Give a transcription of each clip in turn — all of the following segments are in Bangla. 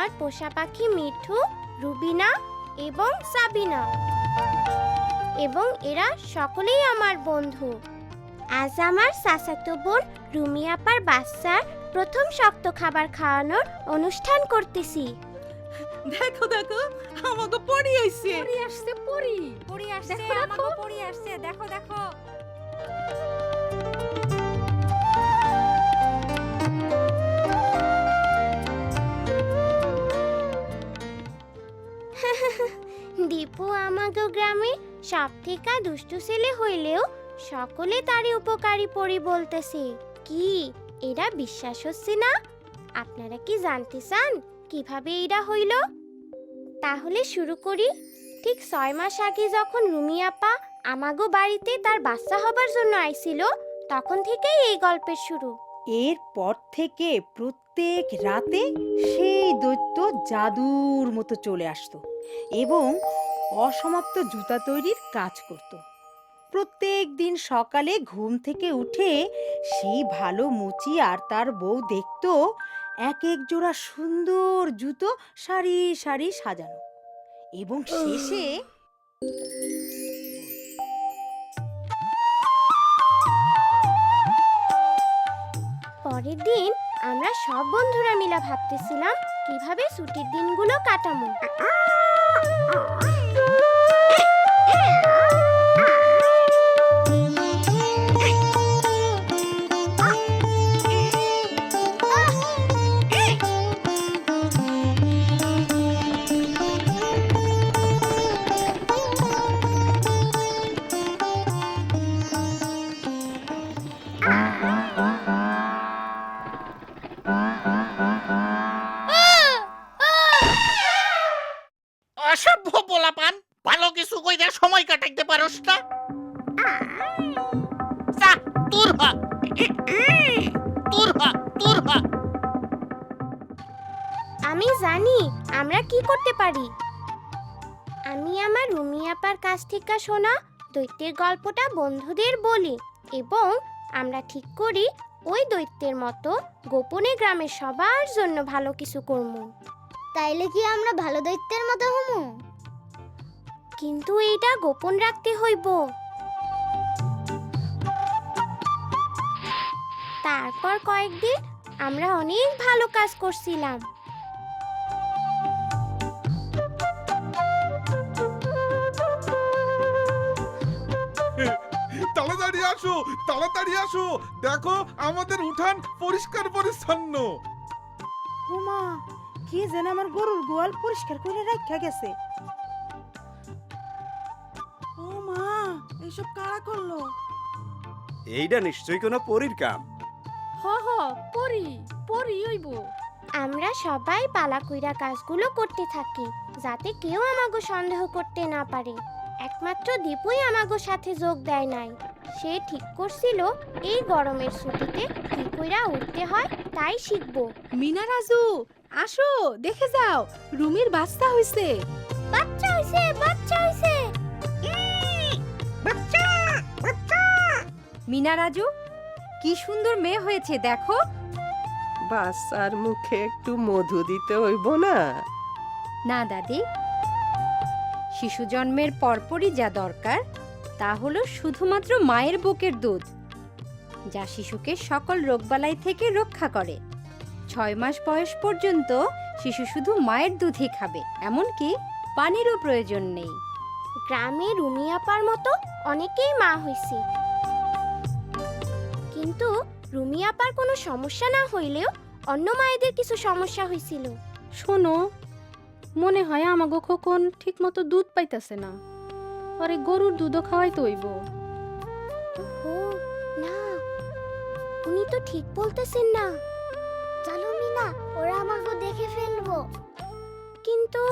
আমার পোষা পাখি মিঠু, রুবিনা এবং সাবিনা, এবং এরা সকলেই আমার বন্ধু। আজ আমার চাচাতো বোন রুমি আপার বাচ্চার প্রথম শক্ত খাবার খাওয়ানোর অনুষ্ঠান করতেছি। দেখো দেখো আমাকে পড়ি আইছে। পড়ি আসছে, পড়ি পড়ি আসছে, দেখো, দেখো। আমাকে পড়ি আসছে, দেখো দেখো। দীপু আমাগো গ্রামে সব থেকে দুষ্টু ছেলে হইলেও সকলে তারই উপকারী পরি বলতেছে। কি এরা বিশ্বাস হচ্ছে না? আপনারা কি জানতে চান কিভাবে এরা হইল? তাহলে শুরু করি। ঠিক 6 মাস আগে যখন রুমি আপা আমাগো বাড়িতে তার বাচ্চা হবার জন্য আইছিল, তখন থেকেই এই গল্পের শুরু। এরপর থেকে প্রত্যেক রাতে সেই দৈত্য জাদুর মতো চলে আসতো এবং অসমাপ্ত জুতা তৈরির কাজ করত। প্রত্যেক দিন সকালে ঘুম থেকে উঠে সেই ভালো মুচি আর তার বউ দেখতো এক এক জোড়া সুন্দর জুতো সারি সারি সাজানো, এবং শেষে পরের দিন আমরা সব বন্ধুরা মিলে ভাবতেছিলাম কিভাবে ছুটির দিনগুলো কাটাবো। অসভ্য পোলাপান, ভালো কিছু কইরা সময় কাটাইতে পারোস না। যা, দূর হ, দূর হ, দূর হ। আমি জানি আমরা কি করতে পারি। আমি আমার রুমি আপার কাছ থেকে শোনা দৈত্যের গল্পটা বন্ধুদের বলি এবং আমরা ঠিক করি ওই দৈত্যের মতো গোপনে গ্রামের সবার জন্য ভালো কিছু করব। তাইলে কি আমরা ভালো দৈত্যের মতো হমু? কিন্তু এইটা গোপন রাখতে হইব। তারপর কয়েকদিন আমরা অনেক ভালো কাজ করছিলাম। তাড়াতাড়ি আসো, তাড়াতাড়ি আসো, দেখো আমাদের উঠান পরিষ্কার পরিচ্ছন্ন। ওমা, কি যেন আমার গরুর গোয়াল পরিষ্কার করে রাখা গেছে। ও মা, এসব কারা করলো? এইটা নিশ্চয়ই কোনো পরীর কাম। হ হ, পড়ি পড়ি হইব। আমরা সবাই পালা কইরা কাজগুলো করতে থাকি যাতে কেউ আমাগো সন্দেহ করতে না পারে। একমাত্র দীপুই আমাগো সাথে যোগ দেয় নাই। সে ঠিক করছিল এই গরমের ছুটিতে কি কইরা উঠতে হয় তাই শিখবো। মিনা রাজু, আসো দেখে যাও, রুমির বাচ্চা হইছে। বাচ্চা হইছে, বাচ্চা হইছে। মিনা রাজু, কি সুন্দর মেয়ে হয়েছে দেখো। বাচ্চার মুখে একটু মধু দিতে হইব না? না দাদি, শিশু জন্মের পরপরই যা দরকার তা হলো শুধুমাত্র মায়ের বুকের দুধ, যা শিশুকে সকল রোগবালাই থেকে রক্ষা করে। 6 মাস বয়স পর্যন্ত শিশু শুধু মায়ের দুধই খাবে, এমনকি পানিরও প্রয়োজন নেই। গ্রামে রুমি আপার মতো অনেকেই মা হইছে, কিন্তু রুমি আপার কোনো সমস্যা না হইলেও অন্য মায়েদের কিছু সমস্যা হয়েছিল। শোনো, মনে হয় আমাগো খোকন ঠিক মতো দুধ পাইতাছে না, পরে গরুর দুধও খাওয়াইতে হইব। ও না, উনি তো ঠিক বলতেছেন না। চলো মিনা, ওরা আমাকে দেখে ফেলবো। কিন্তু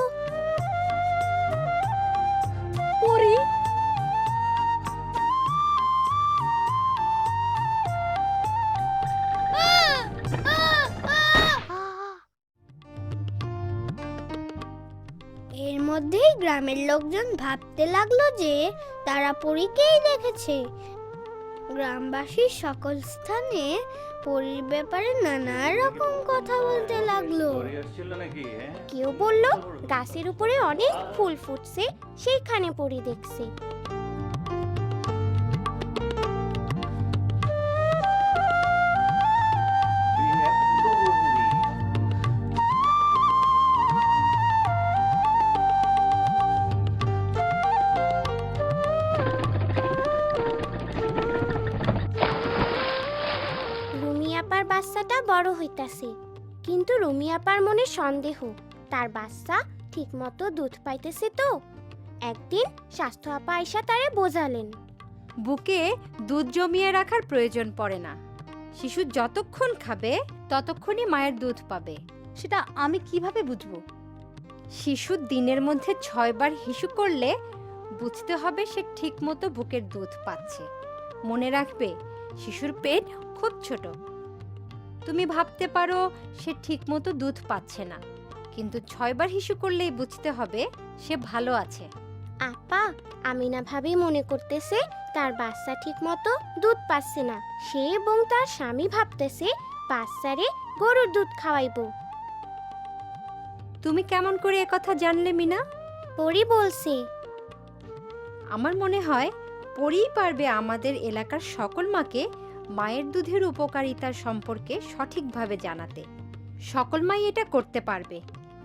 পড়ি এর মধ্যেই গ্রামের লোকজন ভাবতে লাগলো যে তারা পরীকেই দেখেছে। গ্রামবাসীর সকল স্থানে পরীর ব্যাপারে নানা রকম কথা বলতে লাগলো। কেউ বলল গাছের উপরে অনেক ফুল ফুটছে, সেইখানে পরী দেখছে। রুমি আপার বাচ্চাটা বড় হইতাছে, কিন্তু রুমি আপার মনে সন্দেহ তার বাচ্চা ঠিকমতো দুধ পাইতেছে তো। একদিন স্বাস্থ্য আপা আইসা তারে বোঝালেন, বুকে দুধ জমিয়ে রাখার প্রয়োজন পড়ে না। শিশু যতক্ষণ খাবে ততক্ষণই মায়ের দুধ পাবে। সেটা আমি কিভাবে বুঝবো? শিশু দিনের মধ্যে 6 বার হিসু করলে বুঝতে হবে সে ঠিকমতো বুকের দুধ পাচ্ছে। মনে রাখবে, শিশুর পেট খুব ছোট। তুমি ভাবতে পারো সে ঠিকমতো দুধ পাচ্ছে না, কিন্তু 6 বার হিসু করলেই বুঝতে হবে সে ভালো আছে। আপা, আমিনা ভাবি মনে করতেছে তার বাচ্চা ঠিকমতো দুধ পাচ্ছে না। সে এবং তার স্বামী ভাবতেছে বাচ্চারে গরুর দুধ খাওয়াইবো। তুমি কেমন করে একথা জানলে মিনা? পরী বলছে। আমার মনে হয় পরেই পারবে আমাদের এলাকার সকল মাকে মায়ের দুধের উপকারিতার সম্পর্কে সঠিকভাবে জানাতে। সকল মাই এটা করতে পারবে,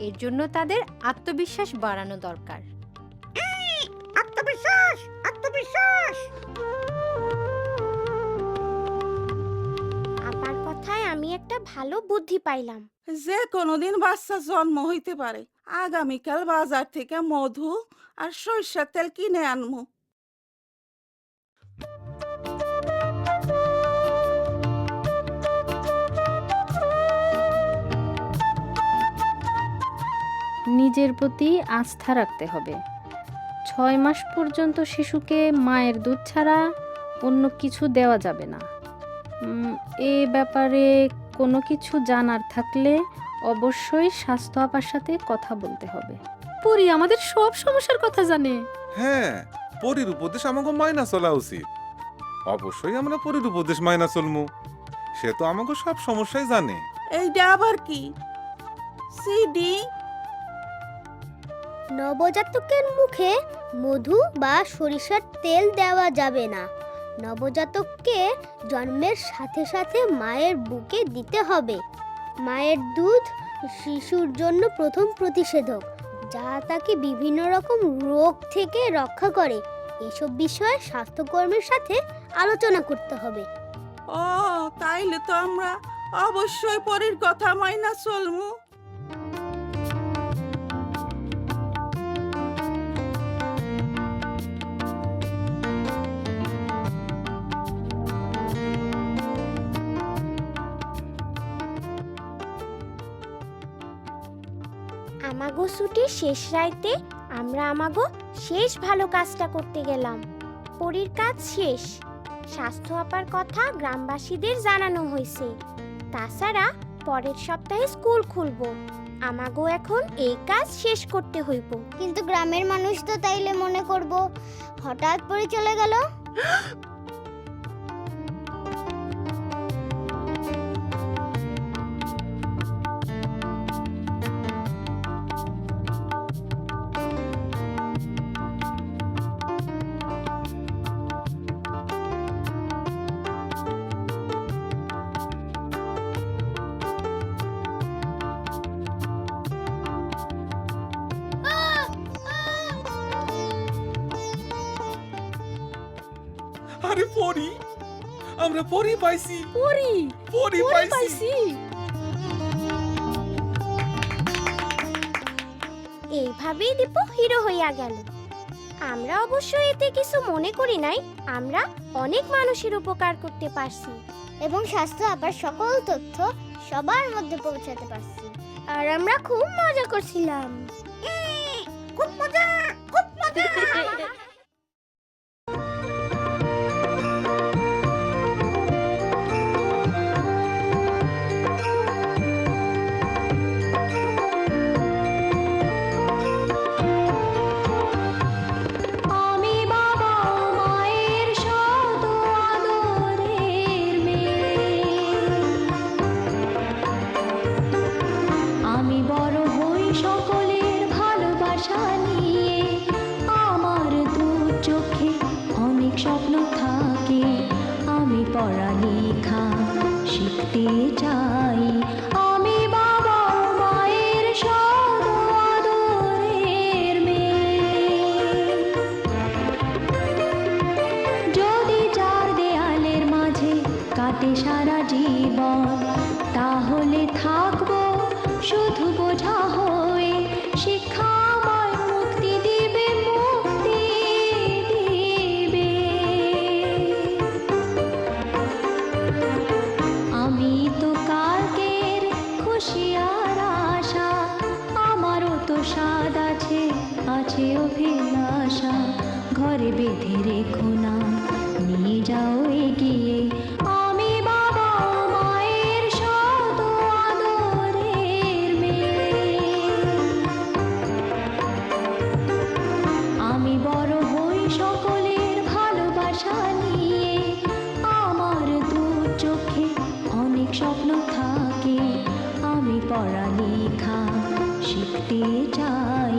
এর জন্য তাদের আত্মবিশ্বাস বাড়ানো দরকার। আত্মবিশ্বাস, আত্মবিশ্বাস। আপার কথায় আমি একটা ভালো বুদ্ধি পাইলাম। যে কোনোদিন বাচ্চা জন্ম হইতে পারে। আগামীকাল বাজার থেকে মধু আর সরিষার তেল কিনে আনমু। নিজের প্রতি আস্থা রাখতে হবে। 6 মাস পর্যন্ত শিশুকে মায়ের দুধ ছাড়া অন্য কিছু দেওয়া যাবে না। এ ব্যাপারে কোনো কিছু জানার থাকলে অবশ্যই স্বাস্থ্য আপার সাথে কথা বলতে হবে। পরি আমাদের সব সমস্যার কথা জানে। হ্যাঁ, পরীর উপদেশ আমাকে মাইনা চলা উচিত। অবশ্যই আমরা পরীর উপদেশ মাইনা চলমু। সে তো আমাকে সব সমস্যাই জানে। এইটা আবার কি? সিডি নবজাতকের মুখে মধু বা সরিষার তেল দেওয়া যাবে না। নবজাতককে জন্মের সাথে সাথে মায়ের বুকে দিতে হবে। মায়ের দুধ শিশুর জন্য প্রথম প্রতিষেধক, যা তাকে বিভিন্ন রকম রোগ থেকে রক্ষা করে। এসব বিষয়ে স্বাস্থ্যকর্মীর সাথে আলোচনা করতে হবে। ও, তাইলে তো আমরা অবশ্যই পরীর কথা মাইনা চলমু। আমাগো ছুটির শেষ রাইতে আমরা আমাগো শেষ ভালো কাজটা করতে গেলাম। পরীর কাজ শেষ। স্বাস্থ্য আপার কথা গ্রামবাসীদের জানানো হয়েছে। তাছাড়া পরের সপ্তাহে স্কুল খুলবো। আমাগো এখন এই কাজ শেষ করতে হইব। কিন্তু গ্রামের মানুষ তো তাইলে মনে করব হঠাৎ পরে চলে গেল। আরে পরী, আমরা পরী পাইছি। পরি পরী পাইছি। এইভাবেই দীপু হিরো হইয়া গেল। আমরা অবশ্য এতে কিছু মনে করি নাই। আমরা অনেক মানুষের উপকার করতে পারছি এবং স্বাস্থ্য আপার সকল তথ্য সবার মধ্যে পৌঁছাতে পারছি। আর আমরা খুব মজা করছিলাম। খুব মজা, খুব মজা। স্বাদ আছে, আছে অভিলাষা, ঘরে বেঁধে রেখো না, নিয়ে যাও এগিয়ে। আমি বাবা মায়ের শত আদরের মেয়ে। আমি বড় হই সকলের ভালোবাসা নিয়ে, আমার দু চোখে অনেক স্বপ্ন থাকে, আমি পড়ালেখা শিখতে চাই।